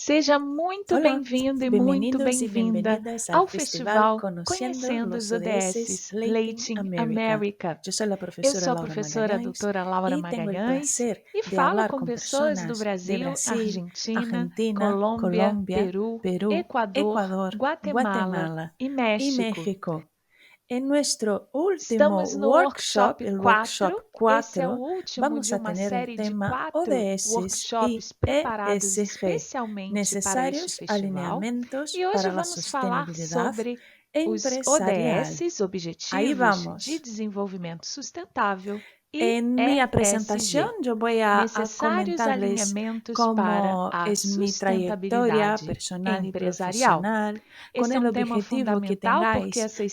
Seja muito Hola, bem-vindo e muito bienvenidos y bem-vinda bienvenidas al ao Festival Festival Conociendo Conhecendo os los ODS ODS Latin Latin America. America. Yo soy la Eu profesora sou a Laura professora Magalhães doutora Laura y tengo el Magalhães placer e de falo hablar com con pessoas do personas de Brasil, Brasil, Argentina, Argentina, Colômbia, Colombia, Peru, Perú, Equador, Ecuador, Guatemala Guatemala e y México. México. En nuestro último Estamos no workshop, Workshop el 4. workshop Esse é o 4, último vamos de a uma tener el série de tema 4 ODS y workshops preparados ESG, especialmente para este necesarios festival. alineamientos E hoje para la vamos falar sostenibilidad sobre os empresarial. ODS, Ahí Objetivos de vamos. Desenvolvimento Sustentável, e En mi presentación ESG, yo voy a necessários comentarles alinhamentos para cómo a es mi trayectoria sustentabilidade personal y empresarial. profesional, con Esse é el um tema objetivo que fundamental porque tengáis, essas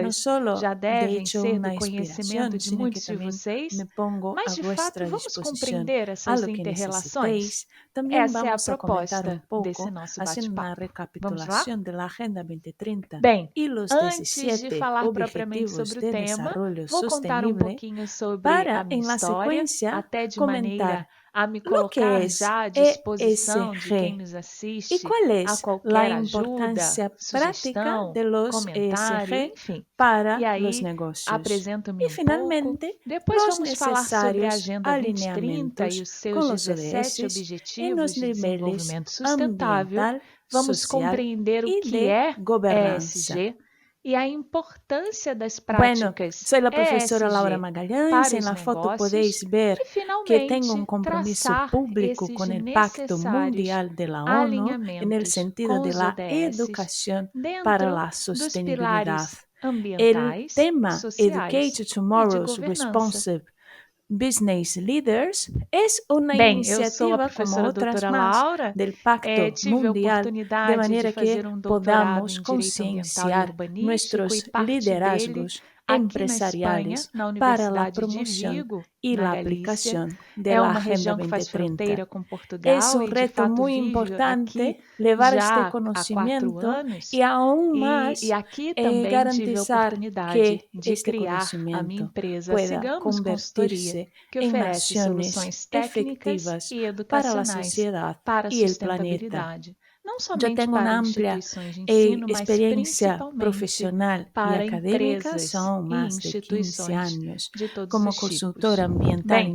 no siglas solo já de devem hecho ser do una conhecimento inspiración, de sino que muitos de también vocês, me pongo mas a de fato vuestra vamos disposición compreender a essas lo que interrelações? necesitéis. También Essa é a vamos a comentar un proposta desse poco, nosso haciendo una bate-papo. Vamos lá? recapitulación de la Agenda 2030 Bem, y los antes de 17 falar propriamente Objetivos sobre o de tema, Desarrollo vou contar um Sostenible, pouquinho sobre a para minha en la história, secuencia até de maneira comentar a me lo que colocar es já à disposição de quem ESG nos y assiste cuál a es la qualquer ajuda, importancia práctica sugestão, de los comentário, ESG enfim. E para los aí negocios. apresento-me Y um pouco. finalmente, Depois los vamos falar sobre a necesarios Agenda 2030 e alineamientos os seus con los 17 ODS en Objetivos los de niveles Desenvolvimento Sustentável. ambiental, Vamos social compreender o y que de é gobernanza. ESG e a importância das Bueno, práticas soy la profesora Laura ESG Magalhães. para En os la foto negócios podéis ver e, que tengo un finalmente, compromiso traçar público esses con el Pacto necessários Mundial de la ONU en el alinhamentos sentido com de os la ODS educación para dentro la dos sostenibilidad. pilares El ambientais, tema sociais Educate e de Tomorrow's governança. Responsive Business Leaders es una Bem, eu sou a iniciativa como professora otras doutora más Laura, del Pacto tive a Mundial, de oportunidade de manera que fazer um doutorado podamos em Direito Ambiental e concienciar Urbanístico e nuestros parte dele liderazgos aqui na Espanha, empresariales na para la Universidade de promoción Vigo, y na la Galícia. aplicación de É la uma Agenda região que faz 2030. fronteira com Es Portugal un e, de reto fato, muy vive aqui importante llevar este já há 4 conocimiento anos. y aún E más aqui também tive a garantizar oportunidade que de este criar a minha conocimiento empresa pueda Sigamos Consultoria, convertirse que en oferece acciones soluções técnicas efectivas e para la educacionais sociedad para a y el planeta. sustentabilidade, não Yo somente tengo una para amplia instituições de ensino, mas experiencia principalmente profesional y para académica, empresas son e más de 15 instituições años, de todos como os consultora tipos. ambiental Bem,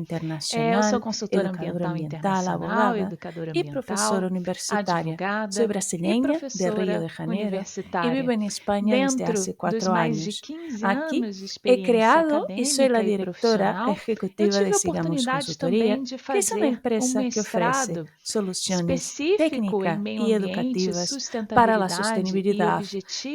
eu sou internacional, consultora educadora ambiental ambiental, internacional, abogada educadora y profesora ambiental, universitaria. Soy advogada e brasileña de Río de professora Janeiro y vivo universitária. en España desde Dentro hace dos 4 mais de años. 15 Aquí anos de he experiência creado y soy la acadêmica e directora profissional, eu ejecutiva tive de a Sigamos oportunidade Consultoría, também de que es una fazer um empresa que ofrece mestrado soluciones específico em técnicas meio y ambiente, educativas para la sustentabilidade e sostenibilidad.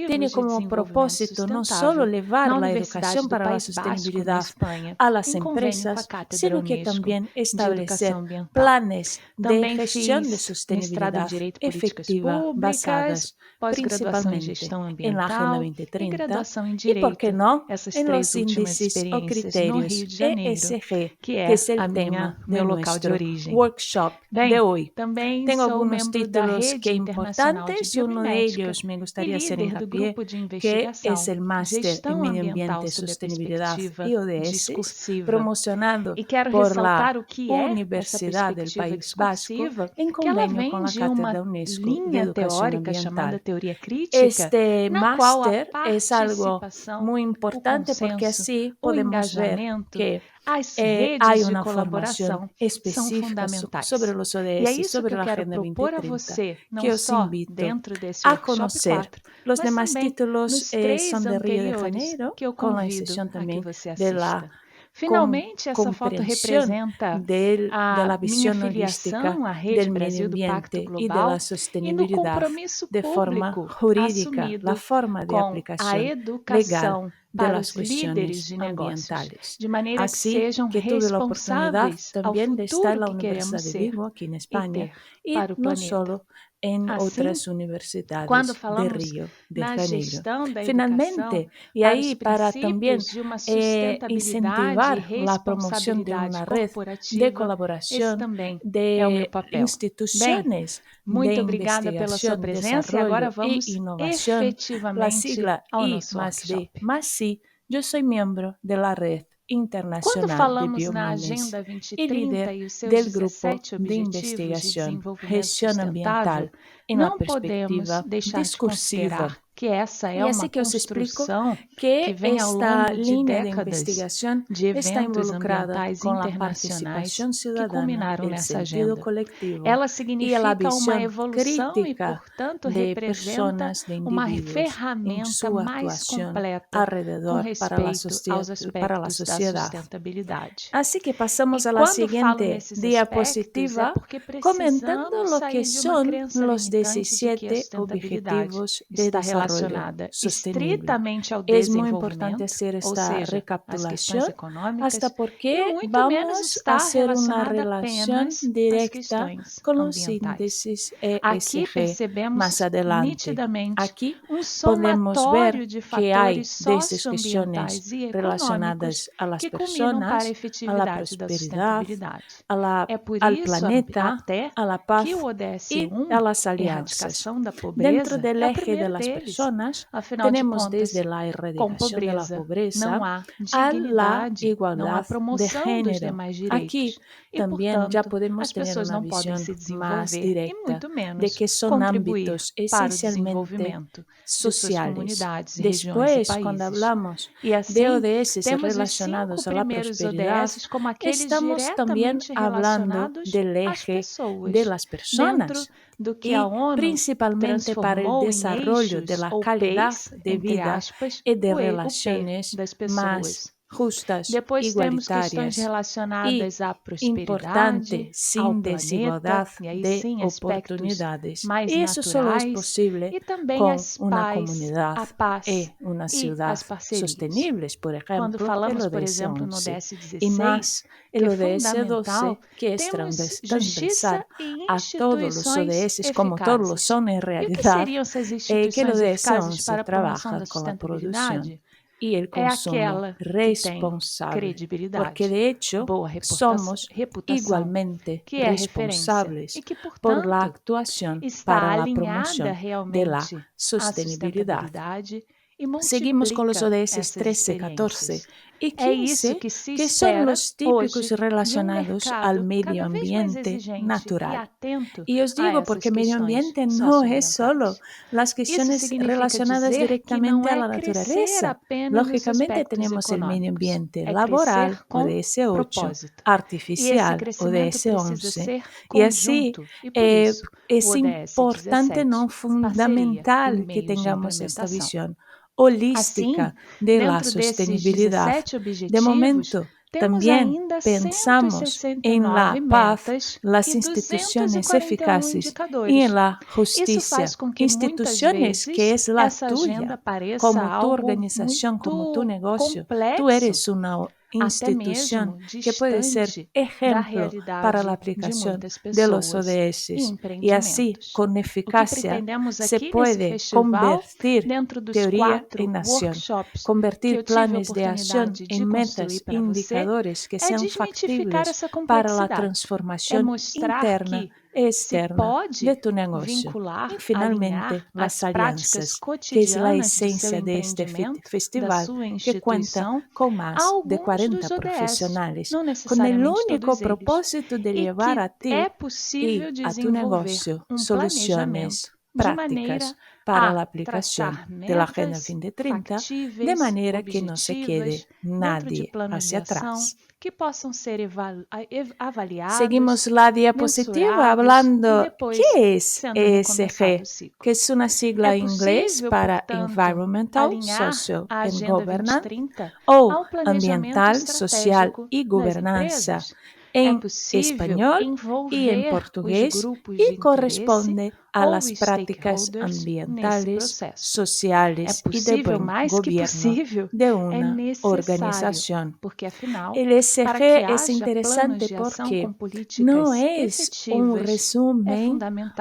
Tiene objetivos de como desenvolvimento propósito no solo sustentável elevar na la Universidade educación do para la País Basco, na sostenibilidad Espanha, a las em convênio com a empresas, Cátedra sino que Unesco también de Educação establecer Ambiental. planes de Também gestión de fiz mestrado em sostenibilidad Direito e Políticas efectiva Públicas, basadas pós-graduação em principalmente Gestão en la Agenda Ambiental e 2030 graduação em y, por qué Direito. no, Essas en três los últimas índices o experiências no Rio criterios de Janeiro, ESG, que que é es el a tema de meu local de nuestro origem. workshop de Bem, hoy. também Tengo sou algunos membro da títulos que Rede Internacional de importantes y uno de Biomimética ellos me e gustaría hacer líder do hincapié, grupo de que es investigação el Máster en Gestão Medio Ambiental Ambiente, sob a Sostenibilidad perspectiva y ODS, discursiva. promocionado E quero por la ressaltar o que é essa Universidad del perspectiva País Vasco discursiva, en que ela convenio con vem la de uma Cátedra UNESCO de linha Educación teórica chamada Ambiental. teoria crítica, Este na qual a máster es algo participação, muy o importante porque consenso, así o podemos ver engajamento, que as hay redes de una formación colaboração são específica sobre fundamentais. los E é ODS, isso que sobre eu la quero Agenda propor a 2030, você, não que os só invito dentro desse a workshop conocer. 4, Los mas demás também títulos nos 3 son de Río de anteriores Janeiro, que eu con la convido excepción a que también você de la assista. Finalmente, essa foto comprensión representa de a la minha visión holística filiação à Rede del medio Brasil do Pacto ambiente y de la Global e no sostenibilidad compromisso de forma público jurídica, la assumido forma de com a aplicación legal educação de para las os líderes cuestiones de negócios, ambientales. de maneira que Así sejam que tuve la oportunidad responsáveis ao también de estar en futuro la que Universidad queremos de ser Vigo, aquí en e España, ter y para o no planeta. solo en Assim, otras quando universidades de falamos Río de na Janeiro. gestão da educação Finalmente, y para os ahí para también princípios de uma sustentabilidade e incentivar la promoción de responsabilidade una red de corporativa, esse colaboración também é o meu de papel. Bem, instituciones de muito obrigada pela sua investigación, presença e agora desarrollo y vamos innovación, la efetivamente sigla ao I nosso más D workshop. más I. Yo soy miembro de la red Internacional Quando de falamos na Biohumanes Agenda e 2030 líder e os seus del Grupo 17 de Objetivos de Investigación Desenvolvimento Gestión Ambiental Sustentável, en la não podemos perspectiva deixar de discursiva. considerar que essa é E assim uma que eu explico construção que que vem ao esta longo de linha de décadas investigação de está eventos involucrada ambientais com a internacionais participação que cidadana, culminaram o nessa sentido agenda. coletivo Ela e a significa uma visão evolução e, crítica portanto, de representa pessoas, de uma indivíduos, em ferramenta sua mais atuação completa com alrededor respeito aos para a aspectos da sociedade. sustentabilidade. Assim que passamos E a la quando falo siguiente nesses aspectos, é diapositiva, porque comentando precisamos lo que sair de uma son crença los limitante de que a 17 sustentabilidade Objetivos de está Desarrollo relacionada Sostenible. estritamente ao É muito importante desenvolvimento, fazer ou esta seja, às questões recapitulação, hasta econômicas, e porque muito menos vamos a está hacer uma relacionada relação apenas às directa questões com os ambientais. índices Aqui ESG mais percebemos adelante. nitidamente Aqui um podemos ver somatório de que há fatores destas questões socioambientais e econômicos relacionadas a las que culminam para a personas, a la efetividade da prosperidade, sustentabilidade. É por al isso planeta, até a la que paz o ODS e 1, a las alianças. erradicação da Dentro pobreza, del é o eje de primeiro las deles. personas, Afinal de tenemos contas, desde la com erradicación de la pobreza pobreza não há a la dignidade, não há igualdad de promoção dos género. demais Aqui direitos. E, também já portanto, podemos as ter pessoas uma não podem visão se mais desenvolver e direta muito de menos que são contribuir âmbitos para o essencialmente desenvolvimento de suas sociales. comunidades, regiões e Después, cuando países. hablamos E de assim, ODS temos os 5 relacionados a la primeiros prosperidad, ODS como aqueles estamos también diretamente hablando relacionados del às eje pessoas, de las dentro personas do que a y ONU principalmente para el transformou em desarrollo de eixos la ou calidad P's, de entre vida aspas, y de o P relaciones das más pessoas. justas, Depois temos questões igualitarias y relacionadas à importante, prosperidade, ao sin planeta, desigualdad e aí de sim aspectos oportunidades. mais Y eso solo es naturais, posible e também con as una paz, comunidad a paz una e ciudad as parcerias. sostenibles, por Quando ejemplo, el falamos, por ODS exemplo, no 11, ODS y 16, más que el é ODS 12, fundamental, que es temos transversal justiça e a todos los instituições ODS, como todos lo eficazes. son en E o que realidad, seriam essas que el instituições ODS eficazes 11 para a promoção trabaja da con la producción sustentabilidade? y el É consumo aquela que tem responsable, porque credibilidade, de hecho boa somos reputação, igualmente que é referência responsables e que, por la portanto, actuación para está la alinhada promoción de la realmente à sostenibilidad. sustentabilidade e Seguimos con los multiplica ODS essas 13, 14 experiências. y É isso 15, que se que son espera los típicos hoje de relacionados al mercado medio cada vez mais ambiente exigente e natural. atento Y os a digo porque essas medio questões ambiente no es solo socioambientais. las Isso cuestiones significa relacionadas dizer que não directamente a é la crescer naturaleza. apenas nos Lógicamente aspectos tenemos el medio econômicos, ambiente é laboral, crescer com ODS 8, propósito. E esse artificial, crescimento ODS precisa 11, ser y así conjunto, e por isso es o ODS importante, 17, no parceria e fundamental, que meios de tengamos esta implementação. visión Assim, holística de la dentro desses sostenibilidad. 17 De objetivos, momento, temos también ainda pensamos en la 169 paz, metas las e instituciones 241 eficaces y indicadores. en la Isso faz justicia. com que muitas Instituciones que vezes es la essa agenda tuya, pareça como tu algo organización, como tu muito negocio. Tú complexo, eres una até institución mesmo que puede ser distante da ejemplo para la realidade de aplicación muitas de los pessoas e ODS. Y así, empreendimentos. con O que eficacia, pretendemos se aqui nesse puede festival, convertir dentro dos teoría 4 en acción, workshops que convertir eu tive a planes de acción oportunidade de en metas, construir para você, indicadores que é sean desmitificar factibles essa para la complexidade. É transformación mostrar interna que e se externa pode de tu negocio. vincular, Y finalmente, alinhar las as práticas alianzas, que es la cotidianas de seu esencia de este empreendimento, da festival, sua que cuenta instituição, con a más de alguns 40 dos ODS, profesionales, não con el necessariamente único todos eles, propósito de e llevar a que ti é y possível a tu desenvolver negocio planejamento soluciones de prácticas maneira para a la aplicación traçar de la Agenda metas 2030, de factíveis, manera que no se objetivas, quede dentro de nadie planos de hacia ação atrás. que possam ser avaliados, Seguimos la diapositiva mensurados e hablando, depois ¿qué es sendo recomeçado o ESG? ciclo. Que es una sigla É en inglés possível, para portanto, Environmental, alinhar Social a and Agenda Governance, 2030 o ao planejamento Ambiental, Social estratégico y das Gobernanza, empresas. É en possível español y en envolver os portugués, grupos de y interesse corresponde a ou las prácticas stakeholders nesse ambientales, processo. É sociales y de possível, buen mais que gobierno possível, de é una necessário, organización. porque afinal, El para que ESG es haja planos interesante de ação porque com no políticas es un efetivas, é resumen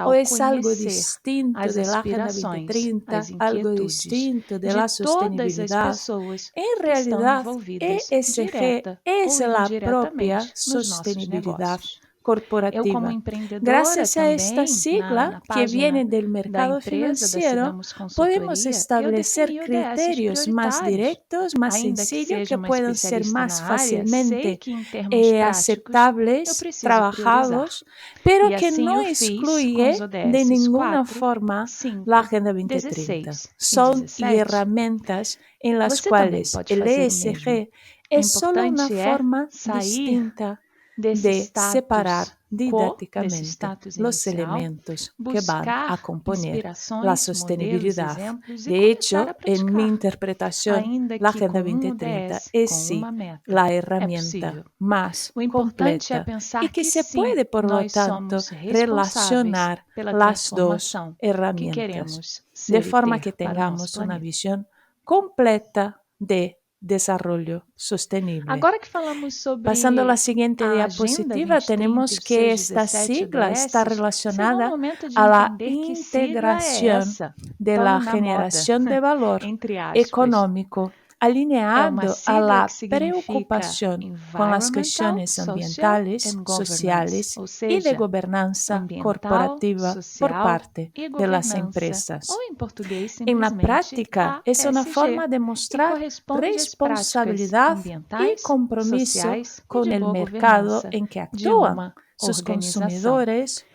o fundamental es algo conhecer distinto as de la Agenda aspirações, 2030, as algo inquietudes distinto de de la todas as sostenibilidad. pessoas En que estão realidad, envolvidas ESG direta es ou la propia indiretamente nos nossos sostenibilidad negócios. corporativa. como empreendedora Gracias a esta também, sigla, na que página viene del da mercado empresa, da financiero, Sigamos podemos Consultoria, eu establecer defini ODS criterios más prioritários. directos, más Ainda que sencillos, seja que uma puedan ser especialista más na área, sei fácilmente que em termos práticos eu aceptables, preciso priorizar. trabajados, pero E que assim no eu fiz com os excluye de ODS ninguna 4, forma 5, la Agenda 2030. 16 e Son 17. herramientas en las Você também cuales pode el fazer o mesmo. ESG O es solo una importante é forma sair distinta desse de separar status quo, desse didácticamente status los inicial, elementos que van a buscar componer la inspirações, modelos, sostenibilidad. exemplos e De começar a hecho, en mi praticar, interpretación, ainda la que Agenda com um 2030 ODS, es com sí uma meta. la É herramienta possível. más O importante é completa pensar y que que se sim, puede, por lo nós tanto, somos responsáveis relacionar pela las dos transformação que herramientas, queremos ser de e forma ter que para o nosso tengamos una planeta. visión completa de desarrollo sostenible. Agora que falamos Pasando a la sobre siguiente a Agenda diapositiva, 2030 e tenemos os que seus esta 17 sigla está ODSs, chegou o relacionada momento de a la entender que sigla é integración essa, de tão la na moda, generación de valor entre aspas. económico, É uma alineado a sigla la que significa preocupación con las Environmental, cuestiones Social ambientales, and Governance, sociales ou y de seja, gobernanza ambiental, corporativa por social parte e de las governança, empresas. ou em português En la simplesmente práctica, es una ASG, forma de e mostrar corresponde às práticas responsabilidad y ambientais, compromiso sociais e con de el boa mercado governança en que de actúan uma sus organização. consumidores,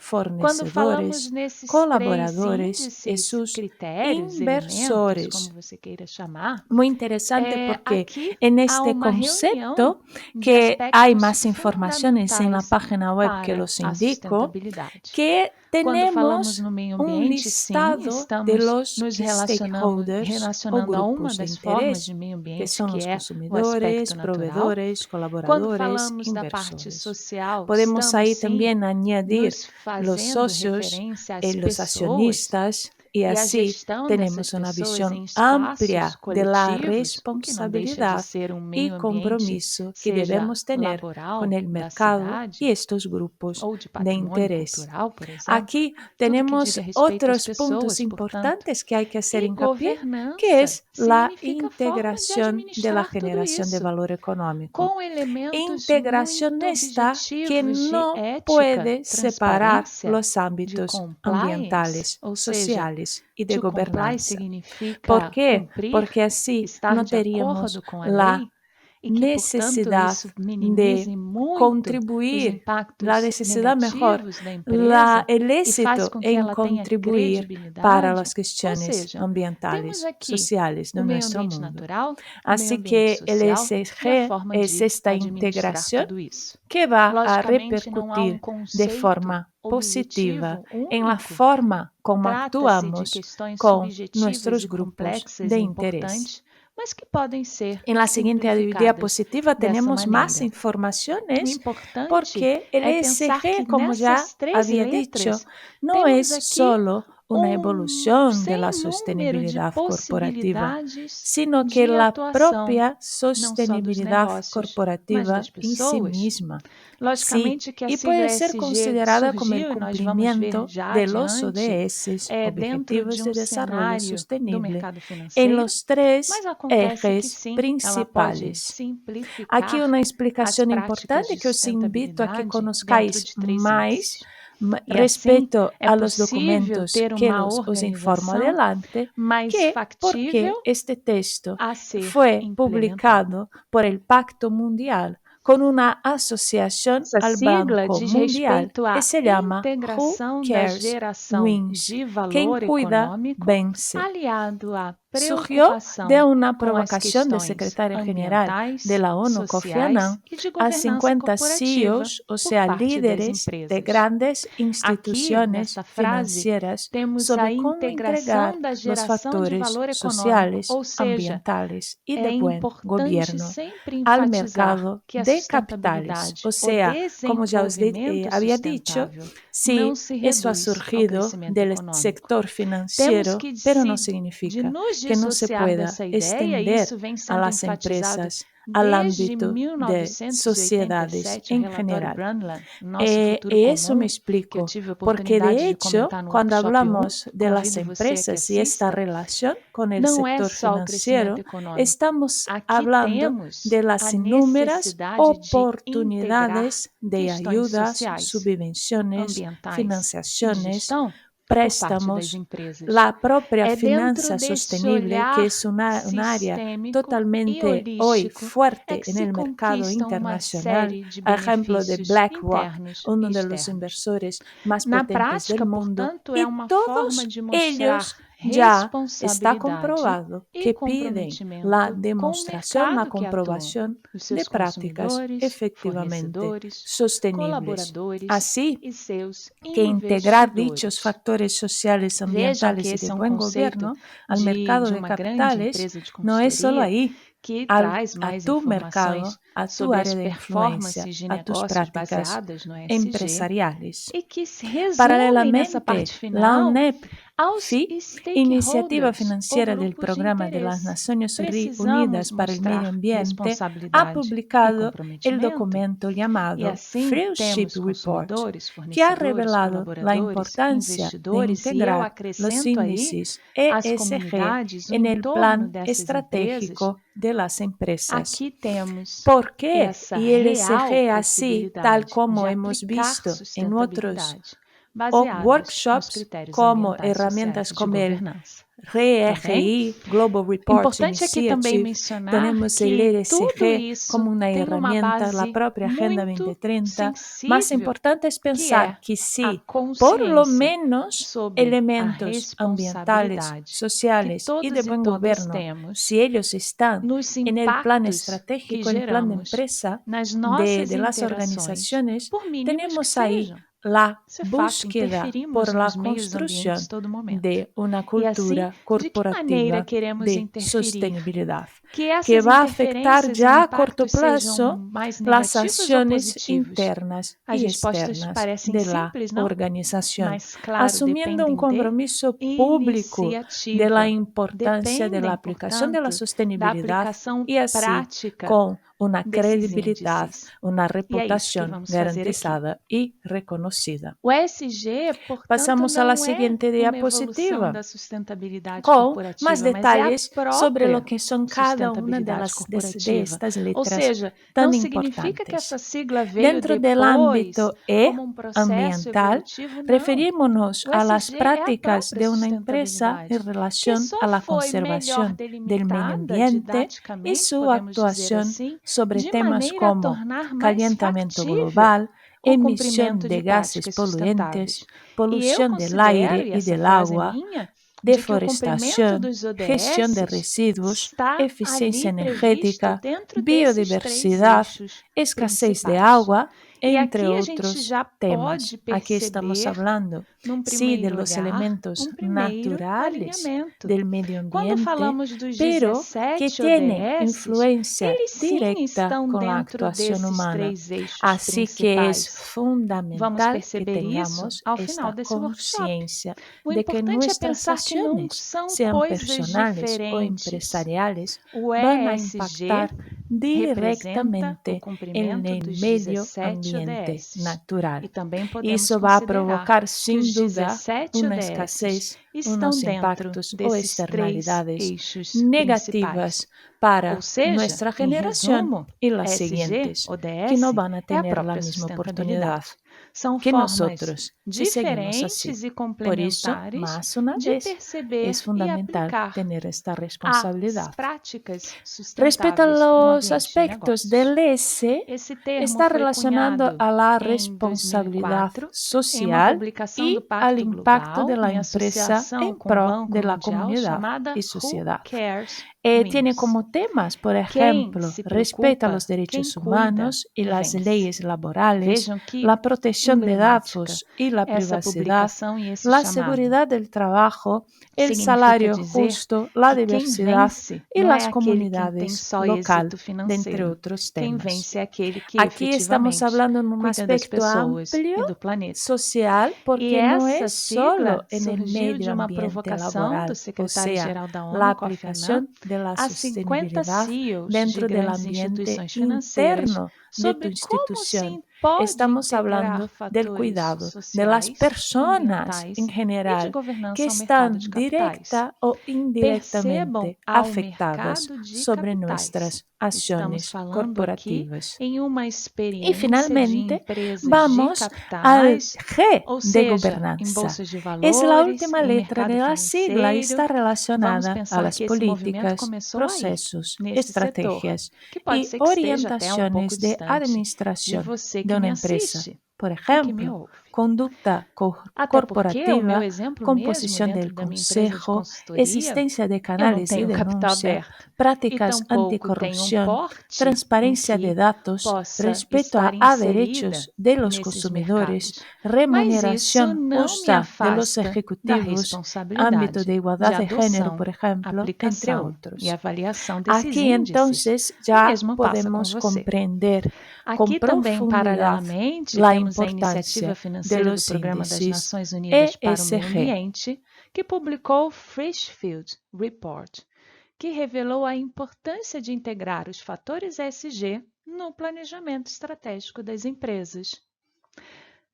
Quando falamos fornecedores, nesses colaboradores y índices, sus critérios, elementos, inversores. como você queira chamar, Muy interesante porque aqui en há este uma concepto, reunião de que hay aspectos más informaciones en la fundamentais página web que para los a indico, sustentabilidade. que Quando falamos tenemos no meio un ambiente, sim, listado de estamos los nos stakeholders o relacionando a uma grupos de das formas interés, de meio que ambiente, son que los é o consumidores, aspecto natural. proveedores, Quando colaboradores, falamos da parte inversores. social, Podemos estamos ahí sim también añadir nos los fazendo socios, referência às los pessoas accionistas, y e a así gestão tenemos dessas una pessoas visión em espaços amplia de la coletivos, o que não deixa de responsabilidad ser um y meio ambiente, compromiso que seja debemos tener laboral, con el da mercado cidade, y estos grupos ou de de patrimônio interés. cultural, por exemplo, Aquí tudo que tenemos diga respeito às otros puntos pessoas, portanto. importantes que hay que hacer E hincapié, que governança es la significa forma de integración de la administrar tudo generación de isso, valor económico. com elementos Integración muito esta que objetivos de no ética, puede separar transparência, los de ámbitos compliance, ambientales, ou seja, sociales y de to comply gobernanza. significa ¿Por qué? cumprir, Porque así estar no de teríamos acordo com a la lei e que, portanto, necesidad isso minimize de muito os contribuir, impactos la necesidad mejor, negativos da empresa el e faz éxito com que en ela tenha contribuir credibilidade. para las Ou cuestiones seja, temos ambientales, aqui sociales de o meio nuestro ambiente mundo. natural, o meio Así ambiente que el social e a ESG forma es de esta administrar integración tudo isso. que va a Logicamente, não há repercutir de conceito forma positiva objetivo en la único. forma como Trata-se de actuamos questões con subjetivas nuestros e grupos complexas de e interés. importantes, mas que podem ser En la siguiente simplificadas diapositiva dessa tenemos más maneira. O informaciones importante porque el é pensar que ESG, como ya nessas três había dicho, letras no temos es aqui solo una evolución de la sem número de sostenibilidad corporativa, possibilidades sino que de la atuação, propia não só dos sostenibilidad negócios, mas corporativa das en sí pessoas. misma. Sí, Logicamente que a y sigla puede ser ESG considerada como el surgiu e nós vamos ver cumplimiento já de los adiante ODS, dentro Objetivos de de Desarrollo cenário do Sostenible, mercado en financeiro, los tres mas acontece que ejes sim, ela pode principales. simplificar Aquí una as explicación práticas importante de que os invito a que sustentabilidade dentro conozcáis de três más índices. E assim respecto é a los possível documentos ter que uma os informo organização adelante, mais que factível porque este texto a ser fue implementada. publicado por el Pacto Mundial con una asociación Essa al sigla Banco diz Mundial respeito à que se llama Who integração da Cares geração Wins. de Quien valor cuida, econômico vence. aliado à Surgió preocupação de una com as provocación del questões secretario general ambientais, de la ONU, Kofi sociais Annan, e de a governança 50 corporativa CEOs, o por sea, parte das líderes de empresas. grandes Aqui, instituciones nesta frase, financieras, temos a sobre cómo entregar integração da los geração de factores valor econômico, sociales, ou seja, ambientales y é de buen importante gobierno sempre al enfatizar mercado que a de capitales. sustentabilidade, O sea, como ya os desenvolvimento había dicho, sustentável, sí, não se eso ha reduz ao surgido crescimento del econômico. sector Temos financiero, que pero no de significa nos que no se dissociar pueda dessa ideia, e extender isso vem a sendo las enfatizado empresas al Desde ámbito de sociedades 1987, o en relatório general. Brundtland, Nosso Futuro Eso me Comum, que eu explico, tive a porque de oportunidade de hecho, comentar no cuando workshop 1, hablamos de las convido você a que empresas y esta assista, relación con el não é sector só o crescimento financiero, econômico. estamos Aqui hablando temos de las a inúmeras necessidade de integrar oportunidades de questões ayudas, sociais, subvenciones, ambientais e financiaciones, gestão por parte das préstamos, empresas. la propia É finanza dentro desse sostenible, olhar que es un área sistêmico e totalmente hoy holístico é fuerte que en se el mercado conquistam uma internacional. série de Ejemplo de benefícios BlackRock, internos uno e de los externos. inversores más Na potentes del prática, mundo, portanto, é y uma forma todos de mostrar ellos ya está responsabilidade comprobado e que piden la comprometimento com o demostración, la mercado que atuam, comprobación os de seus prácticas consumidores, efectivamente fornecedores, sostenibles. colaboradores Así e seus que integrar investidores. dichos factores sociales, Vejam que ambientales y esse de é um buen conceito gobierno al mercado de de uma grande capitales empresa de no es solo consultoria ahí, que a traz mais tu mercado, informações a tu sobre as área de influencia, performances de a tus negócios prácticas baseadas no ESG empresariales. e que se resumem nessa Paralelamente, parte la final UNEP, aos FI, Iniciativa stakeholders ou Financiera del grupos de Programa de las interesse. Naciones Precisamos Unidas para el Medio mostrar Ambiente, ha responsabilidade e publicado el comprometimento documento e llamado assim Friendship temos Report, consumidores, que ha fornecedores, revelado la colaboradores, importancia de investidores e eu integrar los acrescento aí índices as ESG comunidades, o en el entorno plan dessas empresas. estratégico de las empresas. Aqui temos ¿Por qué? essa Y el real ESG así, tal possibilidade como de hemos aplicar visto en otros sustentabilidade baseados nos workshops critérios como ambientais, herramientas sociais e de como el governança. REGI, Global Reports Importante aqui também Initiative, mencionar tenemos el que tudo ESG isso como una tem uma herramienta, la base propia Agenda muito 2030. Más sensível, importante es que é pensar que a si por lo consciência menos sobre a elementos ambientales, responsabilidade que sociales y todos de e buen todas gobierno, temos si ellos están nos en el plan impactos que estratégico, en el plan de geramos empresa nas nossas de las interações, organizaciones, por mínimos que tenemos ahí sejam. la Isso é fato, búsqueda interferimos por la nos meios ambientes construcción todo momento. de una E assim, cultura de que maneira corporativa queremos de interferir? sostenibilidad, Que que essas va a afectar interferências e ya a corto impactos sejam plazo mais las negativos ou acciones positivos? internas As y respostas externas parecem de la simples, não? organización, Mas, claro, asumiendo un dependem de compromiso público de la iniciativa, importancia de la dependem, aplicación de la portanto, da sostenibilidad aplicação y así prática con una desses credibilidad, índices. una E é isso que reputación vamos fazer aqui. garantizada y reconocida. O ESG, portanto, Pasamos a la não é siguiente uma evolução diapositiva da sustentabilidade con corporativa, más mas é a detalles sobre lo própria que son cada una de, sustentabilidade de corporativa. estas Ou letras seja, tan não significa que importantes. essa sigla veio Dentro del depois ámbito E, como um processo ambiental, evolutivo, não. referimos O a las ESG é a prácticas própria de una empresa en sustentabilidade, que relación só a la foi melhor conservación del medio delimitada ambiente y didaticamente, su podemos dizer actuación assim, sobre de temas maneira a como tornar mais calentamiento factível global, o emisión cumprimento de de gases práticas poluentes, sustentáveis. E eu polución del considero, aire e y essa del frase é agua, minha, de que o cumprimento deforestación, dos gestión de ODS residuos, está eficiencia ali previsto energética, dentro desses três biodiversidad, eixos escasez de principais. agua, E entre aqui a gente otros já temas. pode Aquí estamos perceber, hablando, num sí, de primeiro los olhar, elementos primeiro naturales alinhamento. del medio Quando ambiente, falamos dos pero que 17 tienen ODS, influencia eles sim directa estão con la dentro actuación desses humana. três eixos Así que es principais. Vamos fundamental que perceber isso tengamos ao final esta desse workshop. conciencia O de que importante é nuestras pensar que não acciones, são sean coisas personales o diferentes. empresariales, O van a ESG impactar representa o directamente en cumprimento el dos medio 17 ambiente ODS. natural. E também Y podemos eso va a considerar provocar que sin os duda 17 una ODS escasez, estão unos dentro impactos o desses três externalidades eixos negativas principais. para Ou seja, nuestra em generación resumo, y las ESG, siguientes, ODS, que no van a é a tener la própria misma sustentabilidade. oportunidad São que formas nosotros si seguimos así. diferentes e Por eso, complementares más una de vez, perceber es e fundamental aplicar tener esta as responsabilidad. práticas Respecto a sustentáveis no los ambiente de aspectos negócios. del S, Esse termo está foi relacionado cunhado a la em responsabilidad 2004 em uma social publicação do y al Pacto impacto de Global la em empresa associação en com o pro Banco de la Mundial comunidad chamada y Who sociedad. Cares Tiene Wins. como temas, por Quem ejemplo, se respeto a preocupa, los quem derechos cuida, humanos y las vence. leyes laborales, Vejam que la protección de emblemática datos y la essa privacidad, publicação e esse la chamado. seguridad del trabajo, el Significa salario dizer justo, la que quem diversidad vence y não las é aquele quem tem comunidades só local, êxito de entre financeiro. otros Quem temas. vence é aquele que Aquí estamos efetivamente hablando en un cuida das aspecto pessoas amplio e do planeta. social, E porque no essa es solo sigla en el surgiu de medio uma ambiente provocação do laboral, o sea, secretário-geral da la ONU, Kofi aplicación Annan, de da Há 50 sostenibilidad CEOs de dentro del grandes ambiente instituições financeiras interno de tu sobre como se institución. pode Estamos integrar hablando del fatores cuidado de las sociais, personas ambientais en e de general que governança ao mercado de están capitais. directa o Percebam indirectamente ao afectadas mercado de sobre capitais. nuestras Estamos acciones falando aqui corporativas. em uma Y experiência de finalmente, empresas de vamos al capitais, G ou de seja, em gobernanza. bolsas de Es la valores, última em letra de mercado la sigla y financeiro. está Vamos relacionada a pensar las que esse movimento políticas, começou aí, procesos, nesse setor, estrategias que pode y ser que esteja até um pouco orientaciones de distante de administración você de que una me empresa. assiste Por e que me ejemplo, ouve. conducta Até porque o meu corporativa, exemplo mesmo composición dentro del da minha empresa de consejo, consultoria, existencia de eu não canales de tenho capital denuncia, aberto e prácticas tampouco tenho um anticorrupción, porte em transparencia de que datos, possa respeto estar a inserida derechos de los nesses consumidores, mercados. Mas isso remuneración não me justa de los afasta da ejecutivos, ámbito de responsabilidade de igualdad de género, adoção, por ejemplo, entre aplicação e otros. avaliação desses Aquí índices. entonces O ya mesmo passa com podemos você. comprender con Aqui também, profundidad paralelamente, la temos a Iniciativa importancia de Financeira do los Programa das índices Nações Unidas para o Meio ESG. Ambiente, que publicou o Freshfield Report, que revelou a importância de integrar os fatores ESG no planejamento estratégico das empresas.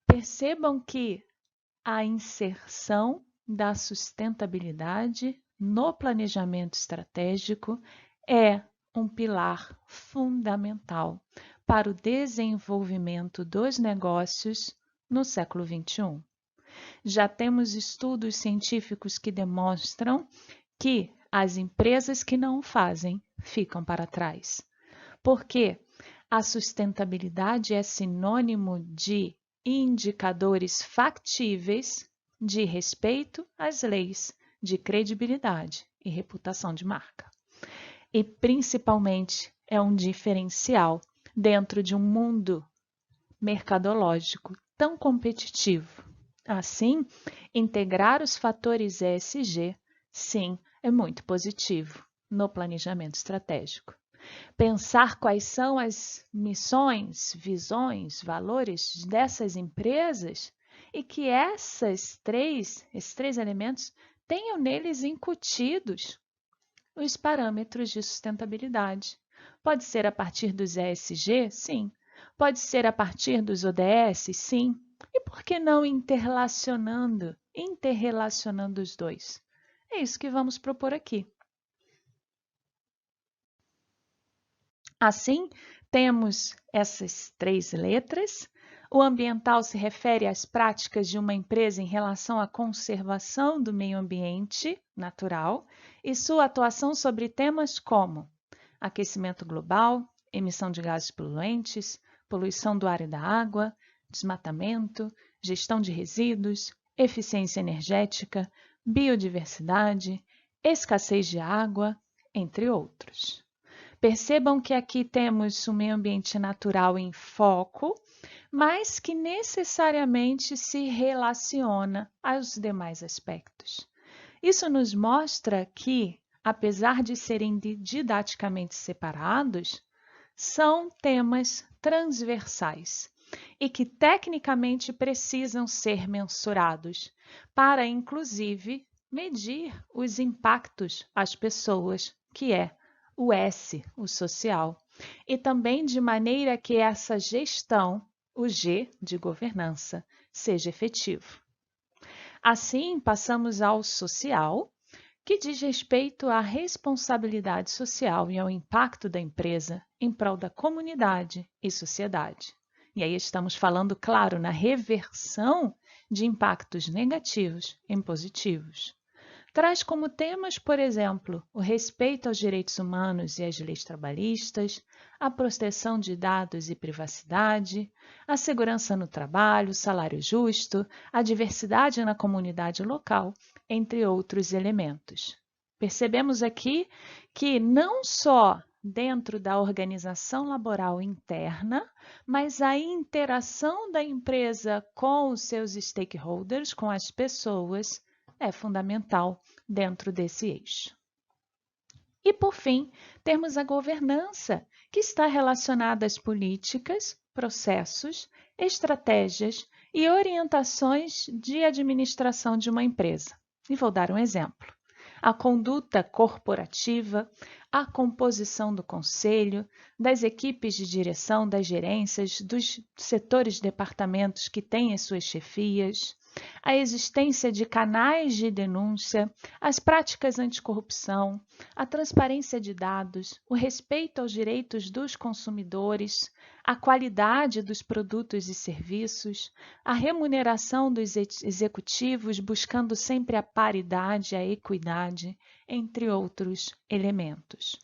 Percebam que a inserção da sustentabilidade no planejamento estratégico é um pilar fundamental para o desenvolvimento dos negócios no século XXI. Já temos estudos científicos que demonstram que as empresas que não o fazem ficam para trás. Porque a sustentabilidade é sinônimo de indicadores factíveis de respeito às leis, de credibilidade e reputação de marca. E, principalmente, é um diferencial dentro de um mundo mercadológico tão competitivo. Assim, integrar os fatores ESG, sim, é muito positivo no planejamento estratégico. Pensar quais são as missões, visões, valores dessas empresas e que esses três elementos tenham neles incutidos os parâmetros de sustentabilidade. Pode ser a partir dos ESG? Sim. Pode ser a partir dos ODS? Sim. E por que não interrelacionando os dois? É isso que vamos propor aqui. Assim, temos essas três letras. O ambiental se refere às práticas de uma empresa em relação à conservação do meio ambiente natural e sua atuação sobre temas como aquecimento global, emissão de gases poluentes, poluição do ar e da água, desmatamento, gestão de resíduos, eficiência energética, biodiversidade, escassez de água, entre outros. Percebam que aqui temos o meio ambiente natural em foco, mas que necessariamente se relaciona aos demais aspectos. Isso nos mostra que, apesar de serem didaticamente separados, são temas transversais e que tecnicamente precisam ser mensurados para, inclusive, medir os impactos às pessoas, que é o S, o social, e também de maneira que essa gestão, o G de governança, seja efetivo. Assim, passamos ao social, que diz respeito à responsabilidade social e ao impacto da empresa em prol da comunidade e sociedade. E aí estamos falando, claro, na reversão de impactos negativos em positivos. Traz como temas, por exemplo, o respeito aos direitos humanos e às leis trabalhistas, a proteção de dados e privacidade, a segurança no trabalho, salário justo, a diversidade na comunidade local, entre outros elementos. Percebemos aqui que não só dentro da organização laboral interna, mas a interação da empresa com os seus stakeholders, com as pessoas, é fundamental dentro desse eixo. E, por fim, temos a governança, que está relacionada às políticas, processos, estratégias e orientações de administração de uma empresa. E vou dar um exemplo. a conduta corporativa, a composição do conselho, das equipes de direção, das gerências, dos setores, departamentos que têm as suas chefias, a existência de canais de denúncia, as práticas anticorrupção, a transparência de dados, o respeito aos direitos dos consumidores, a qualidade dos produtos e serviços, a remuneração dos executivos buscando sempre a paridade, a equidade, entre outros elementos.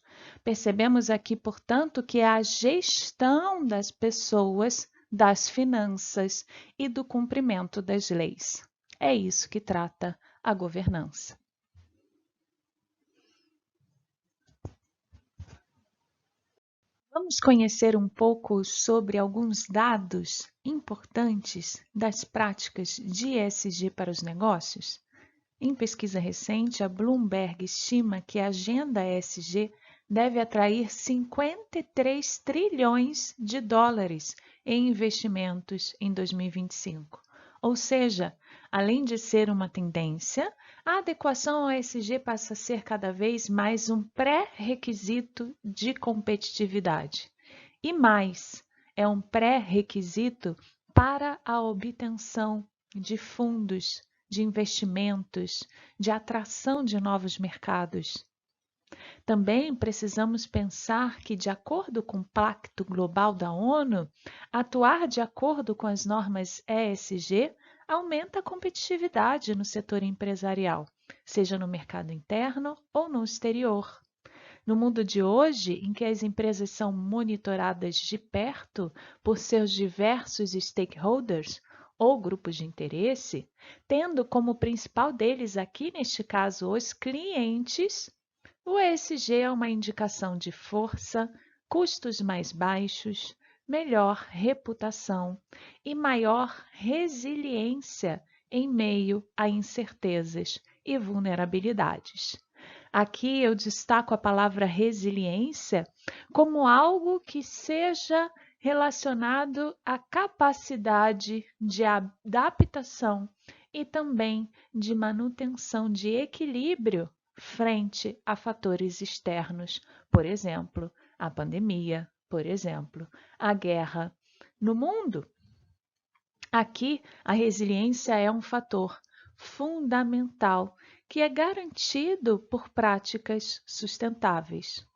Percebemos aqui, portanto, que a gestão das pessoas, das finanças e do cumprimento das leis. É isso que trata a governança. Vamos conhecer um pouco sobre alguns dados importantes das práticas de ESG para os negócios? Em pesquisa recente, a Bloomberg estima que a agenda ESG deve atrair 53 trilhões de dólares em investimentos em 2025. Ou seja, além de ser uma tendência, a adequação ao ESG passa a ser cada vez mais um pré-requisito de competitividade. E mais, é um pré-requisito para a obtenção de fundos, de investimentos, de atração de novos mercados. Também precisamos pensar que, de acordo com o Pacto Global da ONU, atuar de acordo com as normas ESG aumenta a competitividade no setor empresarial, seja no mercado interno ou no exterior. No mundo de hoje, em que as empresas são monitoradas de perto por seus diversos stakeholders ou grupos de interesse, tendo como principal deles aqui neste caso os clientes, o ESG é uma indicação de força, custos mais baixos, melhor reputação e maior resiliência em meio a incertezas e vulnerabilidades. Aqui eu destaco a palavra resiliência como algo que seja relacionado à capacidade de adaptação e também de manutenção de equilíbrio frente a fatores externos, por exemplo, a pandemia, por exemplo, a guerra no mundo. Aqui, a resiliência é um fator fundamental que é garantido por práticas sustentáveis.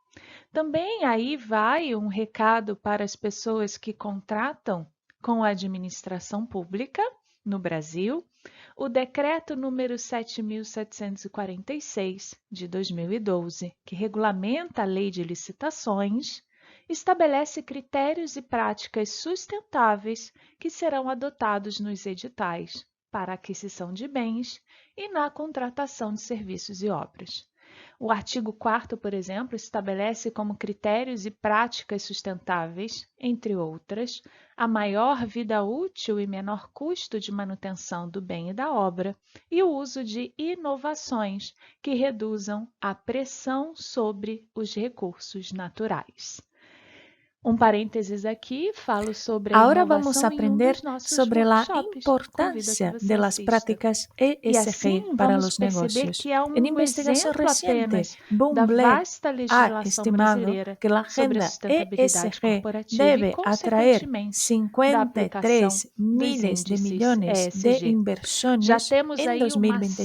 Também aí vai um recado para as pessoas que contratam com a administração pública no Brasil, o decreto número 7.746 de 2012, que regulamenta a lei de licitações, estabelece critérios e práticas sustentáveis que serão adotados nos editais para a aquisição de bens e na contratação de serviços e obras. O artigo 4º, por exemplo, estabelece como critérios e práticas sustentáveis, entre outras, a maior vida útil e menor custo de manutenção do bem e da obra e o uso de inovações que reduzam a pressão sobre os recursos naturais. Um parênteses aqui, falo sobre a Ahora vamos inovação a em um aprender dos nossos sobre la workshops. Convido a que importancia você de las assista. prácticas E ESG assim para vamos los perceber negocios. que é En investigación exemplo reciente, apenas da Bloomberg vasta ha legislação estimado brasileira que la sobre a agenda sustentabilidade ESG corporativa e, debe atraer consequentemente, da aplicação 53 dos miles de índices millones de ESG. Já inversiones temos en aí uma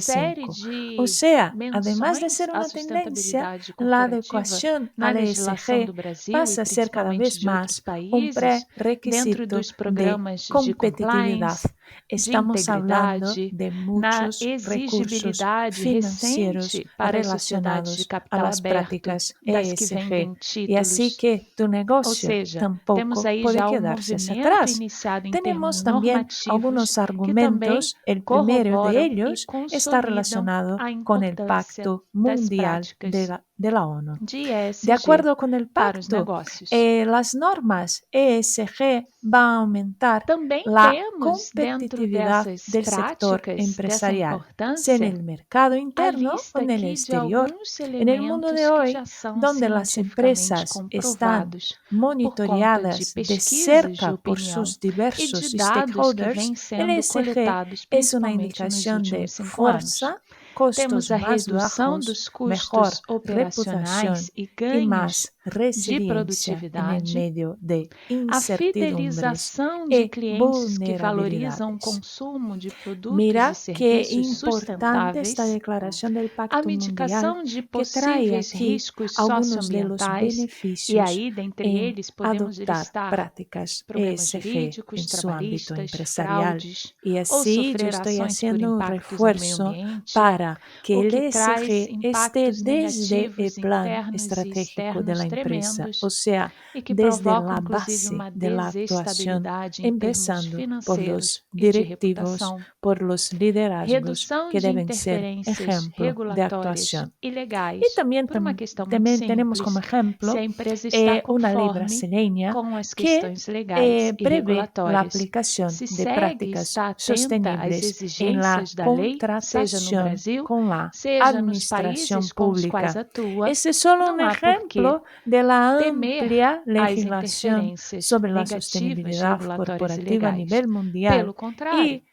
série 2025. O de sea, además de menções ser à una tendencia, sustentabilidade la corporativa adecuación na al legislação do ESG Brasil e pasa a ser cada principalmente vez de outros más un países, dentro prerequisito dos de programas de competitividad. compliance, de Estamos hablando integridade, de na muchos recursos exigibilidade financieros recente para as sociedades de relacionados a capital las aberto, prácticas das que ESG. vendem Y así títulos. que tu Ou negocio seja, temos tampoco aí puede já quedarse hacia movimento atrás. iniciado em Tenemos termos también normativos algunos que também argumentos. El primero de corroboram e ellos está consolidam relacionado a con el importância Pacto das Mundial práticas de la ONU. de De ESG acuerdo con el para os pacto, negócios. las normas ESG van a aumentar Também la temos, dentro competitividad dessas del sector práticas, dessa empresarial, sea en importância, el mercado a interno o lista en el aqui de exterior. alguns En el mundo elementos de que hoy, já são donde las cientificamente empresas están comprovados por conta de monitoreadas de pesquisas de cerca por opinião sus e diversos de dados que stakeholders, vêm el sendo ESG coletados es una principalmente nos indicación de últimos 5 anos. fuerza, costos Temos a más redução bajos, dos mejor custos operacionais reputación e y ganhos más de resiliencia en el produtividade, medio de a incertidumbres fidelização de y clientes que valorizam o vulnerabilidades. consumo de produtos Mira e qué serviços importante esta sustentáveis, declaración del a Pacto Mundial mitigação de que trae possíveis aquí riscos algunos de los socioambientais, e beneficios aí, dentre en eles, podemos adoptar listar prácticas problemas ESG jurídicos, en su ámbito trabalhistas, empresarial. fraudes Y ou así yo sofrer estoy ações por haciendo un impactos ao meio refuerzo ambiente, para que o el que traz ESG esté impactos desde el negativos plan internos e estratégico de externos la empresa, tremendos o sea, e que desde provocam, la inclusive, base uma de la actuación, desestabilidade em termos empezando por financeiros los e de directivos, reputação. por los liderazgos Redução que de deben ser interferências ejemplo de regulatórias actuación. e legais, Y también, por uma questão muito también tenemos como simples: se ejemplo a empresa está una ley conforme brasileña com as que questões legais e prevé la regulatórias, aplicación se de segue e prácticas está atenta às sostenibles en la exigências da lei, seja no contratación Brasil, con la seja nos administración países com os quais pública. atua, Ese es solo un não há por que ejemplo de la temer amplia as legislación interferências sobre la negativas sostenibilidad regulatórias e corporativa a legais. nivel mundial Pelo contrário, y,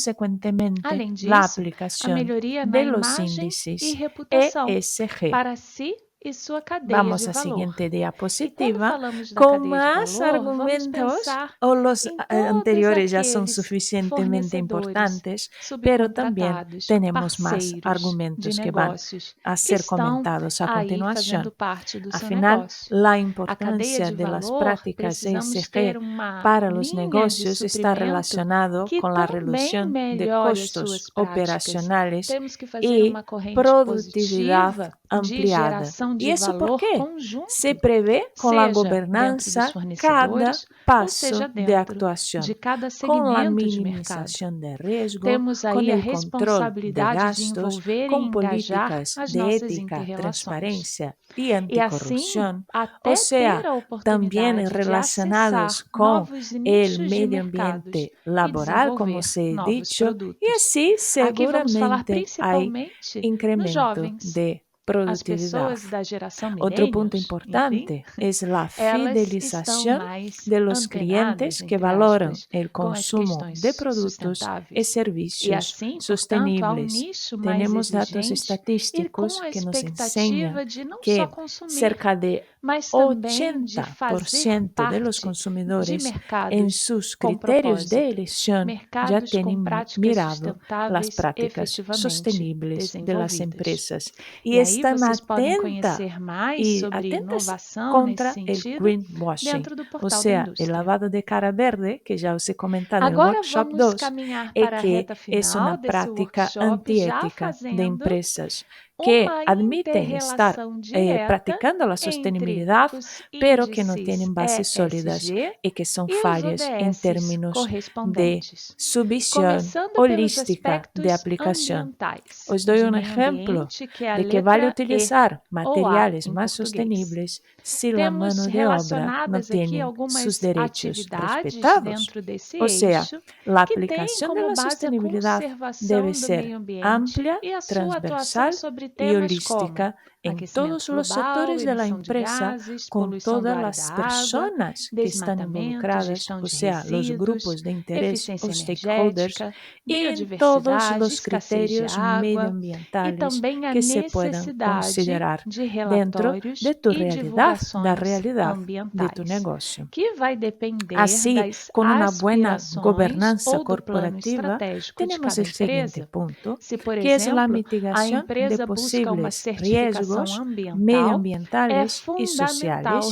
consecuentemente, além la disso, a aplicación melhoria na de los imagem e índices reputação ESG. para si e sua cadeia Vamos de a valor. siguiente E quando diapositiva. falamos da Con cadeia de más valor, vamos argumentos, pensar o los em todos anteriores ya son aqueles suficientemente fornecedores, importantes, pero también subcontratados, tenemos más parceiros de argumentos que van negócios a que ser estão comentados a aí continuación. fazendo parte do Al seu final, negócio. la A cadeia importancia de de las valor, prácticas precisamos ESG ter uma para los linha de negocios está suprimento relacionado que con la também reducción de melhore as suas costos práticas. operacionales Temos que fazer y uma corrente productividad positiva de ampliada. geração ¿Y de eso por valor qué? conjunto, Se prevé con la seja dentro dos gobernanza cada fornecedores ou paso seja de dentro actuación, de cada con la segmento de mercado. minimización de riesgo, Temos con aí a el control de responsabilidade de gastos, envolver e con engajar políticas as de nossas ética, interrelações. transparencia y E assim, anticorrupción, até o sea, ter a también oportunidade de relacionados acessar con novos el nichos de medio mercados ambiente e laboral, como desenvolver se ha novos dicho, y produtos. así Aqui vamos falar seguramente hay principalmente nos incremento jovens, de as productividad. pessoas da geração Otro punto millennials, enfim, importante es la elas estão fidelización mais de los antenadas, clientes que entre valoran aspas, el com as consumo questões de productos y sustentáveis. E servicios assim, portanto, há sostenibles. nicho mais Tenemos datos exigente e estatísticos com a que nos expectativa enseñan de não só que consumir, cerca de mas também de 80% fazer de los parte de consumidores en mercados sus com criterios de propósito, elección ya mercados com tienen práticas mirado las sustentáveis prácticas efetivamente sostenibles de las desenvolvidas. empresas y E aí están vocês podem atentas conhecer mais y sobre atentas inovação nesse contra el sentido greenwashing, dentro do o portal da sea, el indústria. lavado de cara verde, que ya os he comentado en el Agora workshop vamos 2, caminhar es para a que reta es final una desse práctica workshop, já antiética de fazendo empresas que uma admiten estar inter-relação direta practicando la entre sostenibilidad, os pero que no índices tienen bases sólidas ESG y que son e os fallas en ODS términos de correspondentes, su visión começando pelos holística de aspectos aplicación. ambientais, Os doy de un meio ejemplo ambiente, que é a de que vale letra E utilizar ou A materiales em más português. sostenibles si la Temos mano de obra no relacionadas aqui tiene sus algumas derechos atividades respetados. dentro desse O sea, eixo la que têm aplicación de como la base a sostenibilidad conservação debe do ser meio ambiente amplia, e a sua atuação transversal sobre y temas como holística en aquecimento todos los global, sectores de la emissão de empresa, gases, con poluição do todas ar e las da água, personas que están desmatamento, involucradas, gestão o de sea, los resíduos, grupos de interés eficiência o stakeholders, energética, y en todos biodiversidade, los escassez de criterios água e medioambientales também a que se puedan necessidade considerar de dentro relatórios de tu e realidad, la divulgações realidad de tu ambientais, negocio. que vai depender Así, das con una buena aspirações gobernanza ou do plano corporativa, estratégico de tenemos cada el siguiente empresa. punto, Se, por que es la exemplo, a mitigación de empresa busca uma posibles certificação riesgos ambiental, é medioambientales y fundamental sociales,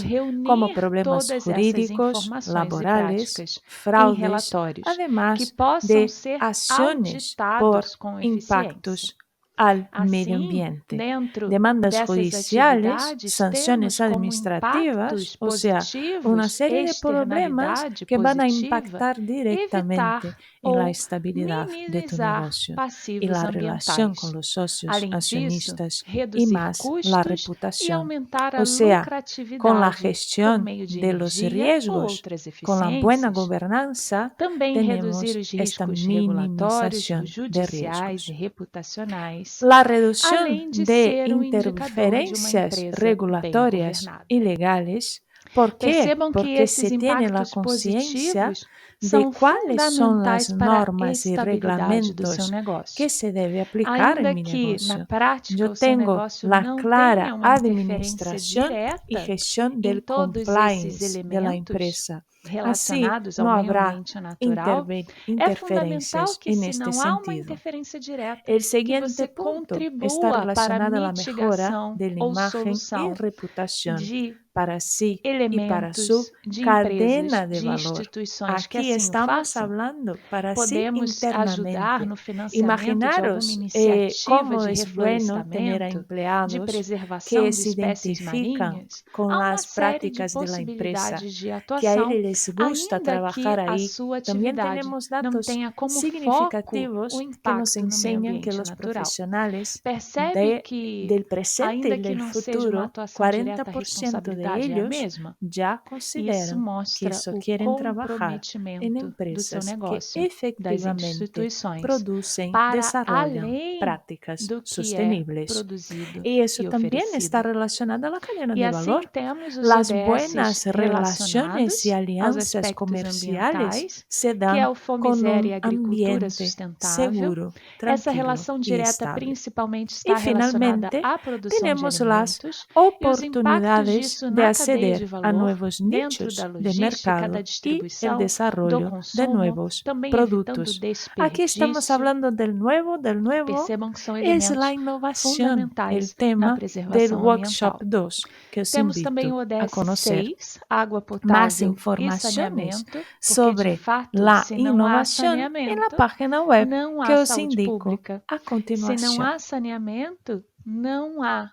como reunir problemas todas essas jurídicos, informações e laborales, práticas em fraudes, relatórios que además possam de ser acciones por auditados com eficiência. impactos al medio Assim, ambiente, dentro demandas dessas judiciales, atividades, sanciones temos como administrativas, impactos o sea, positivos, una serie de problemas externalidade que van a positiva, impactar directamente evitar en la ou estabilidad de tu minimizar negocio y passivos la relación ambientais. con los socios, Além disso, accionistas y reduzir más la custos e reputación. aumentar a O sea, lucratividade con la por gestión meio de de los energia ou riesgos, outras con la buena eficiências. gobernanza, Também reduzir tenemos os esta riscos regulatórios, minimización de judiciais riesgos. e reputacionais, La reducción além de de ser indicador de uma interferencias empresa bem regulatorias governada. y legales. ¿Por qué? Percebam que Porque esses se tiene la impactos conciencia positivos são quais são as fundamentais para a normas e estabilidade do seu regulamentos negócio. que se deve aplicar Ainda em mi que, negocio. na prática, Yo o seu tengo negócio la não clara tenha uma interferência administración y direta gestión em del todos esses compliance de la elementos empresa. Así, relacionados no ao meio habrá ambiente natural, é fundamental interferencias que, en se este não há uma sentido. interferência direta, El que siguiente você punto está contribua para a relacionado a la mejora mitigação de la ou imagen y solução reputación de para sí y para su elementos, de cadena empresas, de de valor. instituições que Aquí assim o estamos façam. hablando para sí Podemos ajudar internamente. no financiamento de alguma Imaginaros iniciativa cómo de es bueno tener a reflorestamento, de empleados preservação que de se espécies identifican marinhas. con Há uma las série de prácticas de la empresa, possibilidades de que a atuação, ellos les gusta ainda trabajar que a ahí. sua También atividade tenemos não datos tenha como foco significativos o que nos impacto no meio enseñan que ambiente los natural. profesionales Percebe que, del presente y ainda que del não seja uma futuro, atuação direta, a 40% de responsabilidade é a ellos mesma? ya Isso consideran que mostra eso o quieren trabajar en comprometimento do seu empresas que negócio, das efectivamente instituições, producen, para desarrollan além prácticas do que é sostenibles. produzido Y eso e también está oferecido. relacionado a la cadena E de assim valor. temos os Las ODS buenas relaciones y relacionados aos alianzas aspectos comerciales ambientais, se que dan é o con FOMISER e un a agricultura ambiente sustentável. seguro, Essa tranquilo relação y direta estable. principalmente Y está relacionada finalmente, à produção de tenemos las alimentos e os impactos oportunidades disso de na cadeia de acceder a valor, nuevos dentro nichos da de logística, da mercado y el distribuição, do desarrollo de consumo, nuevos também evitando productos. Aquí estamos desperdício. hablando del nuevo. Percebam que são Es elementos la innovación, fundamentais el na tema del preservação Workshop ambiental. 2, que os Temos também o invito a ODS conocer. 6, água Más potável e informaciones saneamento, porque de sobre fato, la se não há innovación en la saneamento, página web não que há os saúde indico pública. a Se não continuación. há saneamento, não há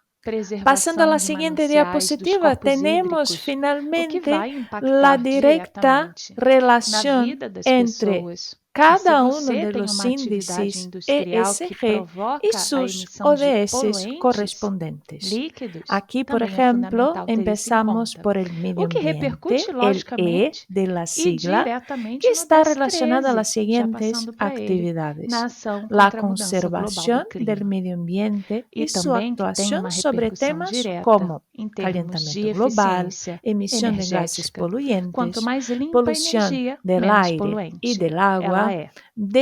Pasando a preservação la de siguiente mananciais dos diapositiva, corpos tenemos hídricos, o que finalmente vai la impactar directa diretamente na relación vida das entre pessoas. Se cada uno você de tem los uma atividade índices industrial que ESG y provoca a sus emissão de ODS poluentes correspondientes. líquidos, Aquí, por também é ejemplo, fundamental ter isso em empezamos conta. por el medio O que ambiente, repercute, el E logicamente, de la e sigla, diretamente que no está DS relacionado a 13, las já siguientes passando para ele, actividades: na ação la contra a mudança global conservación do del clima. medio ambiente E y su também que tem actuación uma sobre repercussão temas direta como em termos de calentamiento global, eficiência emisión de gases energética. polluentes, Quanto mais limpa a polución energia, del menos aire y poluente del ela agua, é.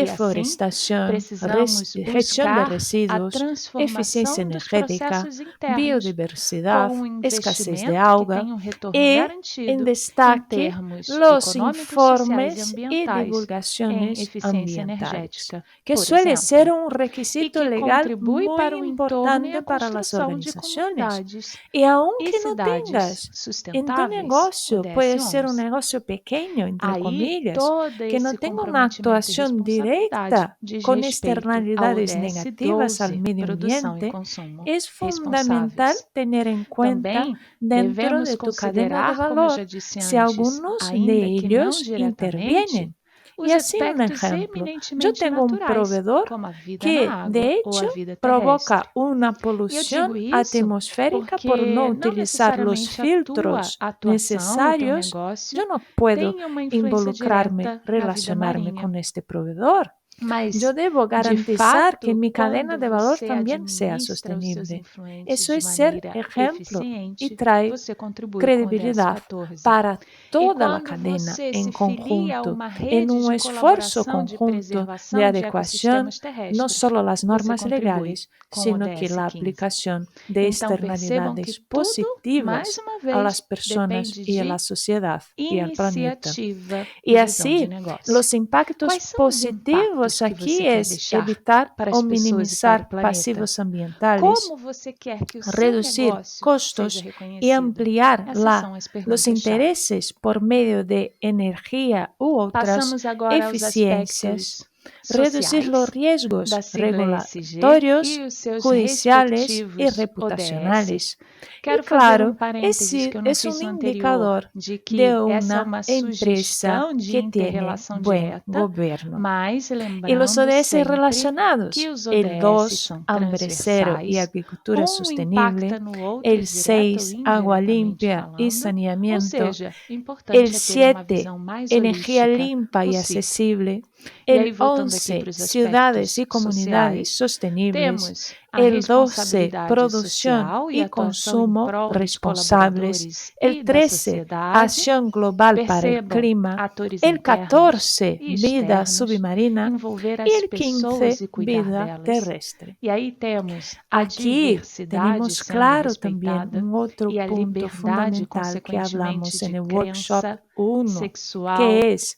E assim, deforestación, precisamos gestión de buscar a residuos, eficiencia transformação dos energética, processos internos biodiversidad, com escasez de investimento que agua tenha retorno y en garantido em destaque termos los econômicos, sociais e informes y ambientais em divulgaciones eficiência ambientales, energética, que por suele exemplo, ser un e requisito que legal contribui muy para o entorno e a importante para las construção de organizaciones. comunidades Y aunque e no cidades tengas en tu sustentáveis, o negocio, puede ser un DS11. negocio pequeño, entre Aí, comillas, todo que no esse tenga una comprometimento e actuación responsabilidade directa diz con respeito ao externalidades ODS negativas al 12, medio produção e ambiente, consumo es fundamental responsáveis. tener en cuenta Também dentro devemos de tu cadena de considerar, como eu valor já disse si antes, algunos de ainda que não ellos diretamente, intervienen. os Y así un aspectos ejemplo, yo eminentemente tengo un naturais, proveedor como a vida que na água de ou a hecho vida terrestre. provoca una E eu polución digo isso atmosférica por no porque não utilizar los necessariamente a tua filtros atuação, o teu necesarios. negócio Yo no puedo tenha uma influência involucrarme, direta na vida relacionarme marinha. con este proveedor. Mas, Yo debo de garantizar que fato, mi cadena quando de valor você también sea administra os seus sostenible. influentes Eso de es ser maneira ejemplo y eficiente, trae você contribui com o credibilidad ODS 14. para E toda la quando cadena você en se filia a conjunto, uma en rede un de esfuerzo colaboração de conjunto de preservação de adecuación, ecossistemas no terrestres, solo las você normas contribui legales, com o sino que ODS la 15. aplicación de Então percebam que externalidades tudo, positivas mais uma a las vez, personas depende y a de la sociedad y al planeta. iniciativa Y e visão de así, negócio. los impactos Quais são os positivos impactos que aquí você quer es deixar evitar para o as pessoas e para o minimizar planeta? pasivos ambientales, Como você quer que o seu reducir negócio costos seja y reconhecido? ampliar Essas são as los perguntas-chave. intereses por medio de energía u otras Passamos agora aos eficiencias, aspectos reducir los sociais riesgos da sigla ESG regulatorios, e os seus judiciales y respectivos ODS. reputacionales. Quero Y fazer claro, parênteses que eu não es fiz un no anterior, indicador de que de essa é una uma empresa sugestão de que tiene inter-relação buen direta, gobierno. mas Y lembrando los ODS sempre relacionados, que os el ODS 2, são hambre cero y transversais, agricultura um sostenible, impacta no outro, el direta 6, ou agua indiretamente limpia y falando, ou saneamiento, seja, importante el é ter uma 7, visão mais energía holística limpa y possível. accesible, E aí, El voltando aqui 11, para os ciudades y aspectos comunidades sociais, sostenibles. temos a El 12, responsabilidade producción social e y atuação em consumo prol dos responsables. colaboradores El e da 13, sociedade. acción global para el Percebam clima. atores El internos 14, e vida externos, submarina. envolver Y as el pessoas 15, e cuidar vida delas. terrestre. E aí temos a Aquí diversidade tenemos sendo claro también respeitada un otro e a punto liberdade, fundamental que hablamos consequentemente, en de el workshop crença 1, sexual, que es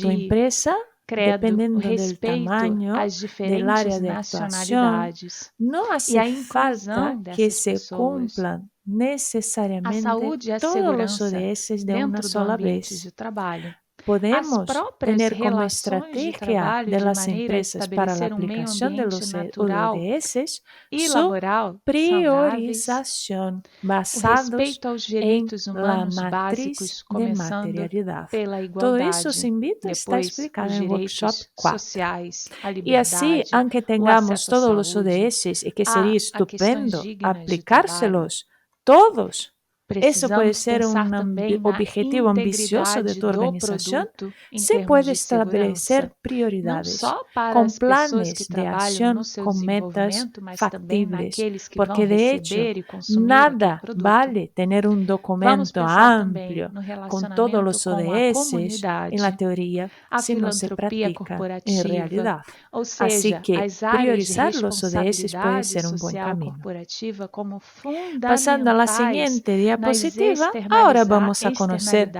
tu de empresa, credo, o dependiendo del respeito tamaño às del diferentes área de actuación, nacionalidades no e hace a falta inclusão que dessas se pessoas. cumplan A necesariamente saúde e a todos los segurança ODS de una dentro do sola ambiente vez. de trabalho. As Podemos próprias tener como relações de estrategia trabalho de de las maneira a empresas para la estabelecer meio aplicación de ambiente los natural ODS e su laboral saudáveis, priorización o basados respeito aos en direitos la humanos matriz básicos, de começando materialidad. pela Todo eso os igualdade, invito, está depois explicado os en el workshop direitos 4. sociais, a Y así, liberdade, aunque o tengamos acesso à todos los saúde, ODS y que a sería questões estupendo dignas de trabalho, aplicárselos todos, eso puede precisamos ser pensar un também na objetivo ambicioso de integridade tu do organización, produto em se termos puede de segurança, establecer não prioridades só para con as pessoas que planes de trabalham no acción seu con metas desenvolvimento, mas também factibles, naqueles que vão porque de hecho receber e consumir aquele nada produto. vale tener un Vamos documento pensar também amplio no con todos relacionamento los com a ODS en la comunidade, teoría a si no se filantropia practica en corporativa, realidad. ou Así seja, que as áreas de priorizar los ODS puede responsabilidade ser un buen social camino. corporativa como Pasando a la fundamentais siguiente nas diapositiva, ahora vamos a conocer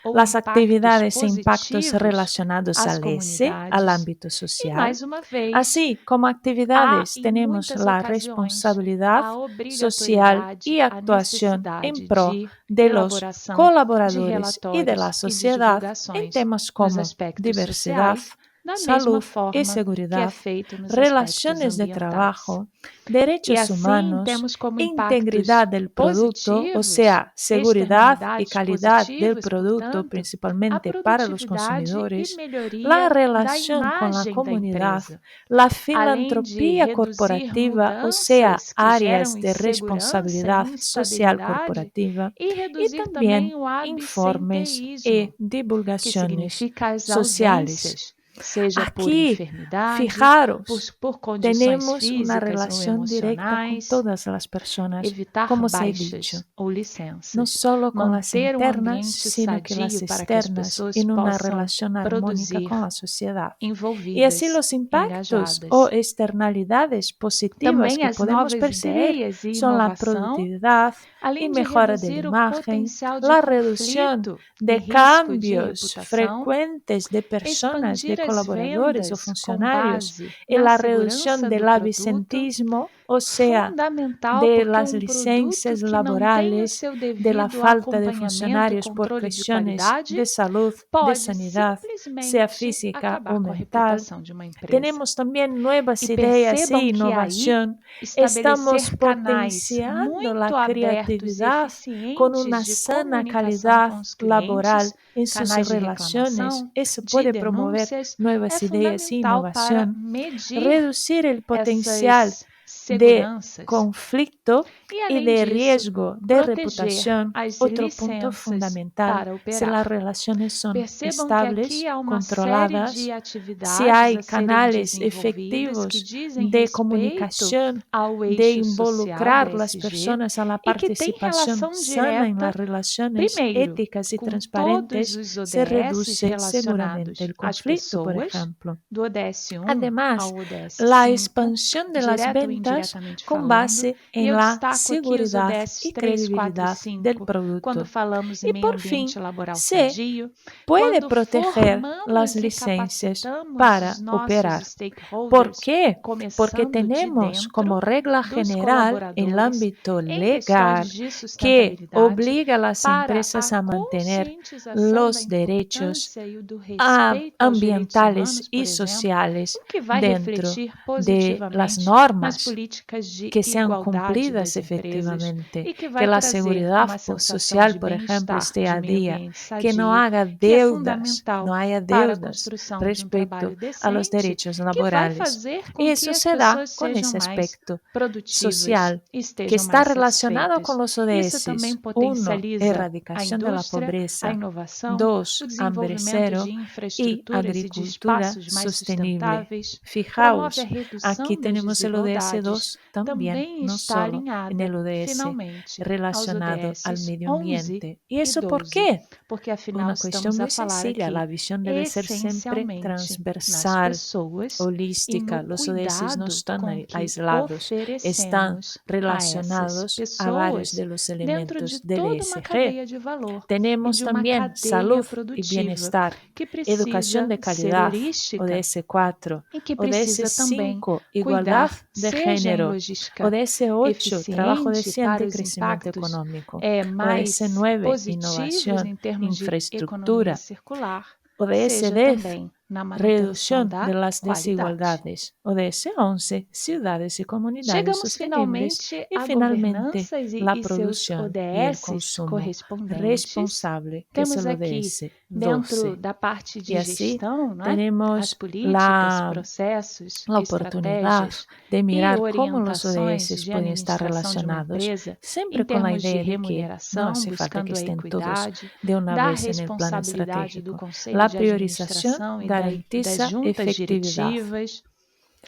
ou las impactos actividades e impactos positivos relacionados às al S, al comunidades. ámbito E social. mais uma vez, Así como há actividades, em tenemos muitas la ocasiões responsabilidad a social obrigatoriedade, y a actuación en necessidade pro de de los elaboração de colaboradores y de la relatórios e de sociedad en divulgações temas nos como aspectos diversidad, sociais, da mesma salud y forma que é seguridad, feito nos aspectos relaciones de ambientais. trabajo, E derechos assim humanos, temos como integridad impactos del producto, o positivos, sea, seguridad y externalidades calidad del positivas, producto, portanto, a principalmente para los produtividade e consumidores, la melhoria da relación con la imagem da comunidad, empresa, la além de filantropía reduzir corporativa, o sea, mudanças que geram áreas de insegurança responsabilidad e social instabilidade corporativa e y reduzir também también o informes absenteísmo, y que divulgaciones significa as sociales. ausências, seja por Aquí, enfermidade, fijaros, por condições tenemos una físicas ou relación directa con emocionais, todas las personas, evitar como os he dicho, baixas ou no licenças, solo con las manter um internas, ambiente sino que las sadio para que as externas, pessoas en una possam relación armónica produzir con la sociedad. Y así envolvidas, los impactos o engajadas. externalidades positivas Também que as podemos novas percibir ideias e son la inovação, productividad y além de mejora de la reduzir o imagen, potencial de la reducción conflito e de risco de cambios reputação, frecuentes de personas, de expandir as colaboradores o vendas com funcionarios, base y na la reducción segurança del do produto, avicentismo, o sea, fundamental de porque las um produto licencias que não tenha laborales, seu de la devido falta de acompanhamento e funcionarios por controle de cuestiones qualidade de salud, de pode sanidad, sea simplesmente física o acabar com a mental. reputação de uma empresa. Tenemos también nuevas E ideas percebam y que aí innovación. Estamos estabelecer canais potenciando la muito abertos e creatividad con una eficientes de sana comunicação calidad com os laboral clientes, en sus canais de relaciones. reclamação, Eso de puede promover denúncias, nuevas é ideas y fundamental para innovación, medir reducir el potencial essas de seguranças conflicto e, y além de disso, riesgo de proteger reputación. as Otro punto licenças fundamental, para si las operar. relaciones son Percebam que aqui estables, há uma série de controladas, si atividades hay a serem canales desenvolvidas que efectivos dizem de respeito comunicación, ao de eixo social da involucrar las ESG personas a la e que tem participación relação sana en las direta, relaciones primeiro, éticas y com todos transparentes, os se ODS reduce seguramente relacionados el às conflicto, por pessoas, ejemplo. do ODS 1 Además, ao ODS la 5, expansión de las direto ou ventas indiretamente con falando, base e en eu la destaco aqui os seguridad ODS y 3, 4 e credibilidad del 5, quando producto. falamos em Y meio por ambiente fin, laboral se sadio, puede quando proteger las formamos e licencias capacitamos para os nossos operar. ¿Por stakeholders, qué? Porque começando de tenemos como dentro regla dos general en el colaboradores ámbito em questões legal de que sustentabilidade obliga a las para empresas a a mantener conscientização da los derechos importância e do respeito aos direitos ambientales humanos, por y exemplo, sociales o que vai dentro refletir de las positivamente nas normas políticas de que sean igualdade cumplidas das empresas efectivamente, e que que vai la trazer seguridad uma sensação social, de por ejemplo, bem-estar, esté de a meio día, ambiente que no sadio, haga que é deudas, fundamental no haya para a deudas construção de um respecto trabalho a los decente, derechos que vai laborales. fazer Y com que eso as se da pessoas con sejam ese mais aspecto produtivas social e que estejam está mais relacionado satisfeitas. con los Isso ODS. também 1. potencializa a Erradicación de la indústria, a pobreza. inovação, 2. o Hambre desenvolvimento cero. de Y infraestruturas e de agricultura espaços mais sostenible. sustentáveis, promove a Fijaos, redução aquí das tenemos el ODS desigualdades. 2 también, Também no está solo en el alinhada, ODS finalmente, aos relacionado al ODS medio 11 ambiente. ¿Y e eso por 12, qué? porque afinal Una cuestión estamos a muy falar sencilla. aqui La visión debe ser siempre essencialmente nas transversal, pessoas e holística. no Los ODS no cuidado están com que aislados, están oferecemos a essas relacionados a varios pessoas de los dentro de elementos del toda uma ESG. cadeia de valor e Tenemos de uma también cadeia salud y produtiva bienestar, que educación precisa de ser calidad, holística ODS 4, e que ODS precisa também 5, igualdad cuidar, de seja em género, logística ODS 8, trabajo eficiente decente para y os crecimiento impactos económico, ODS mais 9, positivos innovación, em termos de economia infraestructura, circular, ODS seja 10, também na manutenção reducción de da las qualidade. desigualdades, ODS 11, ciudades y comunidades Chegamos sostenibles finalmente y à finalmente governança e la seus producción y el ODS consumo correspondentes. responsable, que es Temos el aqui, ODS dentro 12. da parte Y de así gestão, não é? As tenemos políticas, la processos, oportunidad estratégias de e mirar cómo los orientações ODS de pueden estar administração de uma relacionados, empresa siempre em con la termos de idea de que no remuneração, hace falta que buscando a estén todos equidade, de una da vez en el plan responsabilidade do estratégico. conselho La de priorización administração e das garantiza juntas efectividad. diretivas,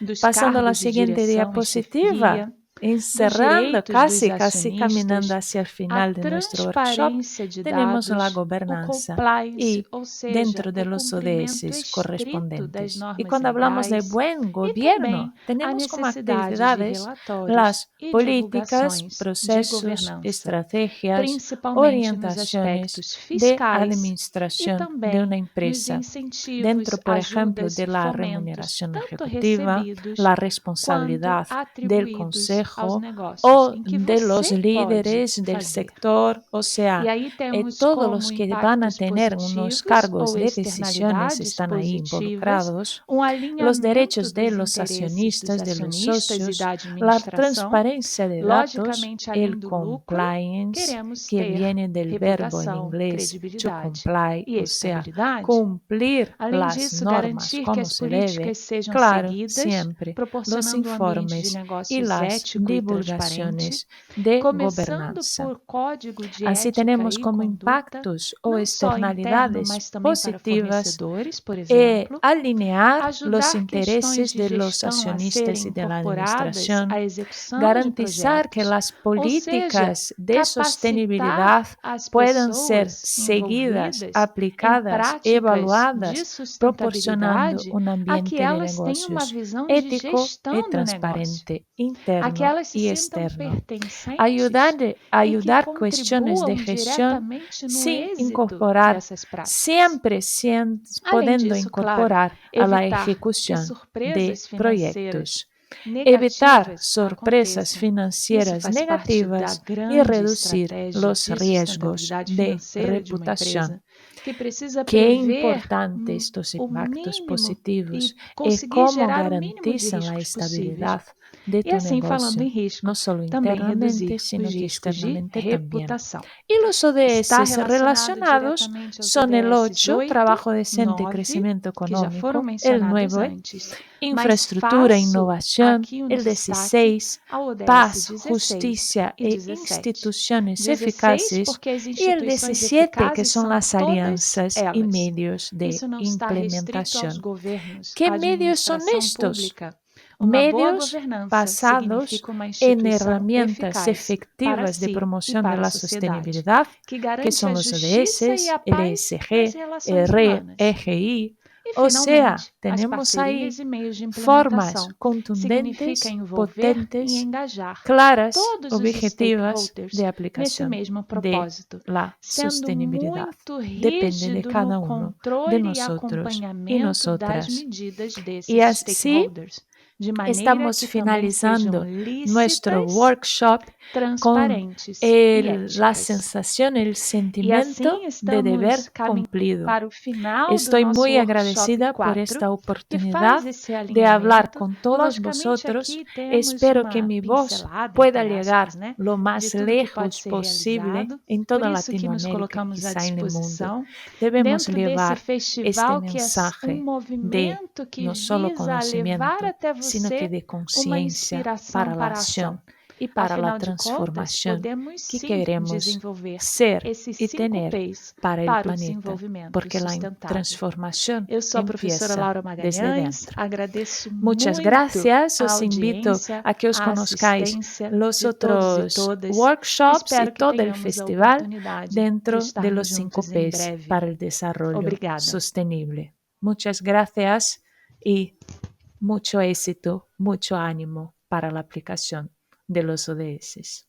dos Pasando a la cargos de siguiente direção e diapositiva, chefia, dos encerrando, direitos dos casi caminando acionistas, hacia el a final de nuestro workshop, transparência de tenemos la dados, o gobernanza compliance, y ou seja, dentro de o los cumprimento ODS estrito das correspondientes. Y normas cuando hablamos de legais buen e também gobierno, a tenemos como necessidade de actividades relatórios las e políticas, divulgações de procesos, governança, estrategias, principalmente nos orientaciones aspectos de fiscais e administración de também una nos empresa. incentivos, Dentro, por ejemplo, ajudas, de la fomentos, remuneración tanto ejecutiva, recebidos la quanto responsabilidad del atribuídos aos consejo negócios, o em que de los você pode líderes del fazer. sector, o E sea, aí temos todos como los que van a impactos tener unos positivos cargos ou de decisiones externalidades están ahí positivas, involucrados, alinhamento los derechos de dos los interesses dos accionistas, de los acionistas e da socios, la administração, transparencia de datos, logicamente além el do lucro, compliance, queremos que ter viene del verbo en reputação, inglés to credibilidade comply, e o sea, estabilidade. cumplir Além las disso, normas garantir que como as se debe. políticas sejam Claro, seguidas, siempre los proporcionando um ambiente de informes y negócios las ético e transparente, divulgaciones de começando gobernanza. por código de Así ética tenemos e como conduta, impactos o não só interno, externalidades mas também para positivas fornecedores, por exemplo, alinear los ajudar questões intereses de de los gestão a accionistas serem y de la incorporadas à administración, execução de garantizar que projetos, las ou seja, políticas de sostenibilidad capacitar as puedan ser pessoas seguidas, envolvidas em aplicadas, práticas de evaluadas, proporcionando sustentabilidade un a que ambiente de elas tenham uma negocios visão de ético y gestão do negócio, transparente, a que interno elas se y sintam externo. pertencentes e que Ayudar cuestiones de contribuam gestión diretamente no sin êxito incorporar, dessas práticas. siempre Além pudiendo disso, claro, incorporar a la evitar que ejecución de surpresas financeiras proyectos. Evitar negativas sorpresas aconteçam. Isso financieras faz parte da negativas y grande reducir estratégia los de riesgos sustentabilidade de financeira de uma reputación. empresa, que precisa Qué prever importante estos o impactos mínimo e positivos y conseguir cómo gerar o mínimo de garantizan la riscos possíveis. estabilidad de E tu assim, falando em negocio, risco, no solo também internamente, reduzir sino os que riscos de externamente también. reputação. Y los Está ODS relacionado relacionados diretamente aos son el ODS 8, 8, trabajo decente y 9, crecimiento que já foram económico, el mencionados 9, antes, mas infraestructura e faço innovación, aqui um el destaque 16, ao ODS paz, 16 justicia e e 17. instituciones 16 eficaces, porque as y el instituições 17, que eficazes son são las todas alianzas y elas. medios de Isso não está restrito aos implementación. governos, ¿Qué à medios son administração estos? pública. Uma boa Medios governança basados significa uma en instituição herramientas eficaz para efectivas de si e promoción de para a la sociedade, sostenibilidad, que que garante son a los justiça e ODS, a el paz nas ESG, relações el humanas. EGI. E, O sea, finalmente, as tenemos ahí parcerias e meios de formas implementação. Significa contundentes, envolver e potentes, engajar claras, todos os objetivas stakeholders de nesse aplicación mesmo de propósito, la sendo sostenibilidad. muito Depende de rígido cada no uno de controle e nosotros y acompanhamento das nosotras. medidas Y desses así stakeholders. de maneira Estamos que também sejam finalizando nuestro lícitas, workshop con transparentes e la éticas. sensación, el E sentimiento assim de deber estamos caminhando cumplido. para o final do Estoy nosso muy workshop agradecida por 4, esta que faz oportunidad esse de hablar alinhamento. con todos Logicamente, vosotros. aqui temos Espero que uma mi voz pincelada, pueda entre llegar aspas, né, lo de más tudo que pode lejos ser posible realizado. en Por toda isso que nos Latinoamérica, colocamos à quizá en el mundo. disposição Debemos dentro desse llevar este festival que é um mensaje de movimento que no solo visa levar conocimiento, até sino que você de uma conciencia inspiração para la para a ação. acción y para la Afinal de contas, transformación podemos que sim queremos desenvolver ser esses y 5 tener P's para el para o planeta, desenvolvimento porque la sustentável. transformación Eu sou a professora empieza Laura desde Magalhães, dentro. agradeço Muchas muito gracias. a Os invito audiência, a que os a conozcáis assistência los de todos e otros todas. workshops y Espero que todo el tenhamos a festival oportunidade de dentro de estarmos los 5 juntos em P's breve. para el desarrollo Obrigada. sostenible. Muchas gracias y mucho éxito, mucho ánimo para la aplicación de los ODS.